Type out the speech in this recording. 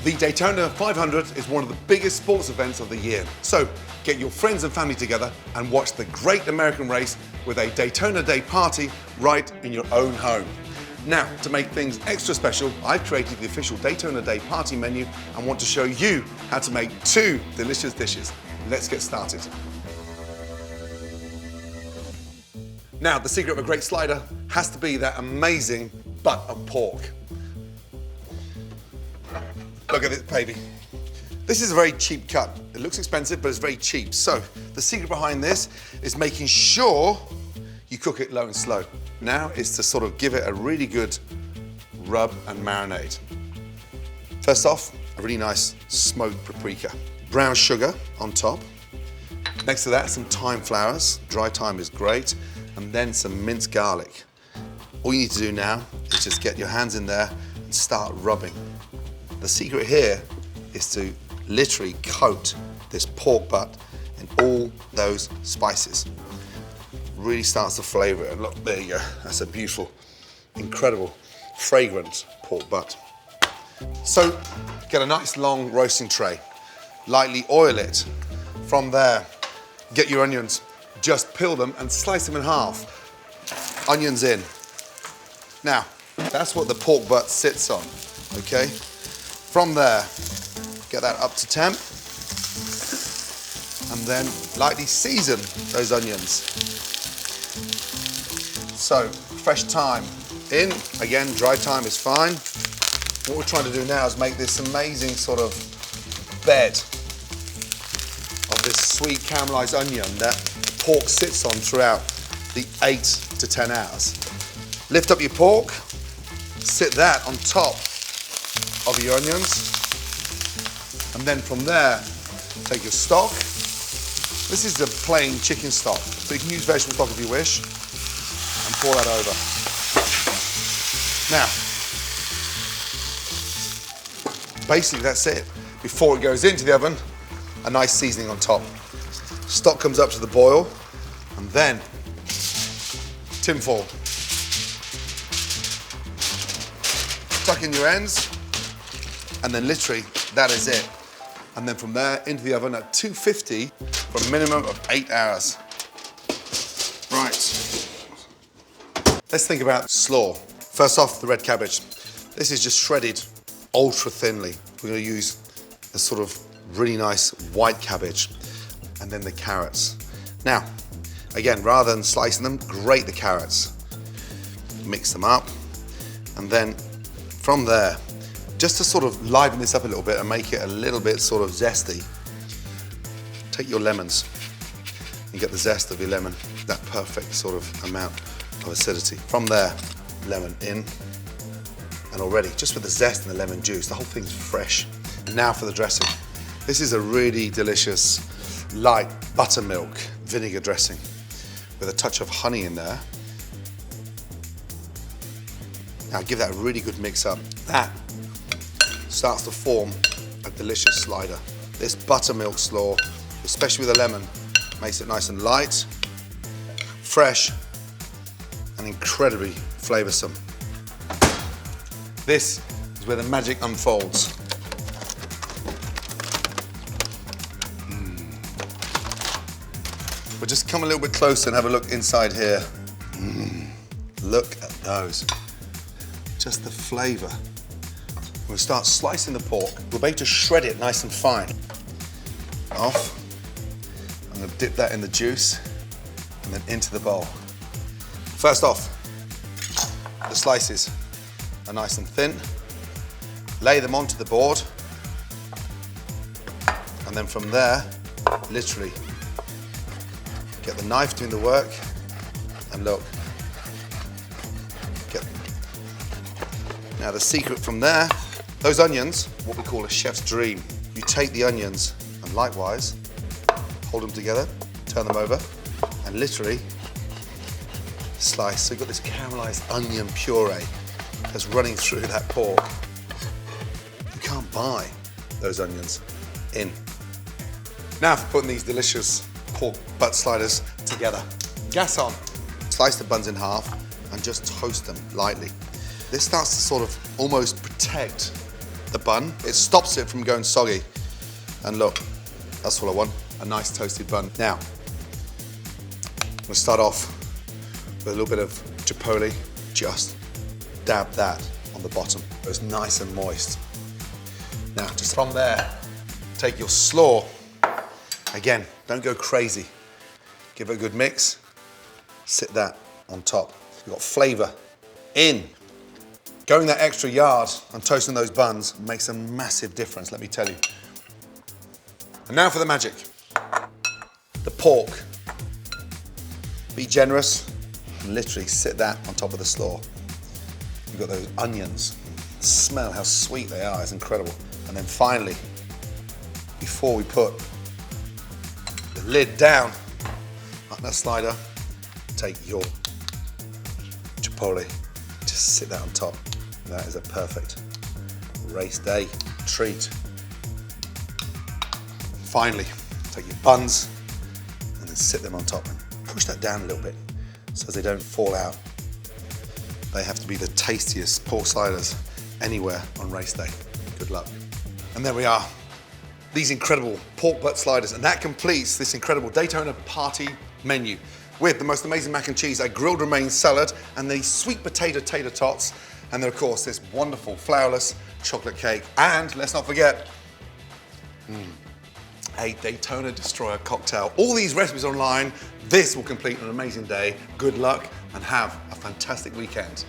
The Daytona 500 is one of the biggest sports events of the year. So get your friends and family together and watch the great American race with a Daytona Day party right in your own home. Now, to make things extra special, I've created the official Daytona Day party menu and want to show you how to make 2 delicious dishes. Let's get started. Now, the secret of a great slider has to be that amazing butt of pork. Look at this, baby. This is a very cheap cut. It looks expensive, but it's very cheap. So, the secret behind this is making sure you cook it low and slow. Now, it's to sort of give it a really good rub and marinade. First off, a really nice smoked paprika. Brown sugar on top. Next to that, some thyme flowers. Dry thyme is great. And then some minced garlic. All you need to do now is just get your hands in there and start rubbing. The secret here is to literally coat this pork butt in all those spices. Really starts to flavour it. And look, there you go. That's a beautiful, incredible, fragrant pork butt. So, get a nice long roasting tray. Lightly oil it. From there, get your onions. Just peel them and slice them in half. Onions in. Now, that's what the pork butt sits on, okay? From there, get that up to temp, and then lightly season those onions. So, fresh thyme in. Again, dry thyme is fine. What we're trying to do now is make this amazing sort of bed of this sweet caramelized onion that pork sits on throughout the 8 to 10 hours. Lift up your pork, sit that on top of your onions, and then from there, take your stock. This is the plain chicken stock, but you can use vegetable stock if you wish, and pour that over. Now, basically that's it. Before it goes into the oven, a nice seasoning on top. Stock comes up to the boil, and then tin foil. Tuck in your ends, and then literally that is it. And then from there into the oven at 250 for a minimum of 8 hours. Right. Let's think about slaw. First off, the red cabbage. This is just shredded ultra thinly. We're going to use a sort of really nice white cabbage. And then the carrots. Now, again, rather than slicing them, grate the carrots. Mix them up. And then from there, just to sort of liven this up a little bit and make it a little bit sort of zesty, take your lemons and get the zest of your lemon, that perfect sort of amount of acidity. From there, lemon in, and already, just with the zest and the lemon juice, the whole thing's fresh. And now for the dressing. This is a really delicious light buttermilk vinegar dressing with a touch of honey in there. Now give that a really good mix up. That starts to form a delicious slider. This buttermilk slaw, especially with the lemon, makes it nice and light, fresh, and incredibly flavoursome. This is where the magic unfolds. But just come a little bit closer and have a look inside here. Look at those. Just the flavour. We'll start slicing the pork. We're going to shred it nice and fine. Off. I'm going to dip that in the juice and then into the bowl. First off, the slices are nice and thin. Lay them onto the board. And then from there, literally, get the knife doing the work, and look. Now the secret from there, those onions, what we call a chef's dream. You take the onions and likewise, hold them together, turn them over, and literally slice. So you've got this caramelized onion puree that's running through that pork. You can't buy those onions in. Now for putting these delicious pork butt sliders together. Gas on. Slice the buns in half and just toast them lightly. This starts to sort of almost protect the bun. It stops it from going soggy. And look, that's what I want, a nice toasted bun. Now, I'm gonna start off with a little bit of chipotle, just dab that on the bottom. It's nice and moist. Now, just from there, take your slaw. Again, don't go crazy. Give it a good mix. Sit that on top. You've got flavor in. Going that extra yard on toasting those buns makes a massive difference, let me tell you. And now for the magic. The pork. Be generous and literally sit that on top of the slaw. You've got those onions. Smell how sweet they are, it's incredible. And then finally, before we put the lid down on that slider, take your chipotle, just sit that on top. That is a perfect race day treat. Finally, take your buns and then sit them on top and push that down a little bit so they don't fall out. They have to be the tastiest pork sliders anywhere on race day. Good luck. And there we are. These incredible pork butt sliders, and that completes this incredible Daytona party menu with the most amazing mac and cheese, a grilled romaine salad, and the sweet potato tater tots, and then of course this wonderful flourless chocolate cake, and let's not forget, a Daytona Destroyer cocktail. All these recipes online. This will complete an amazing day. Good luck and have a fantastic weekend.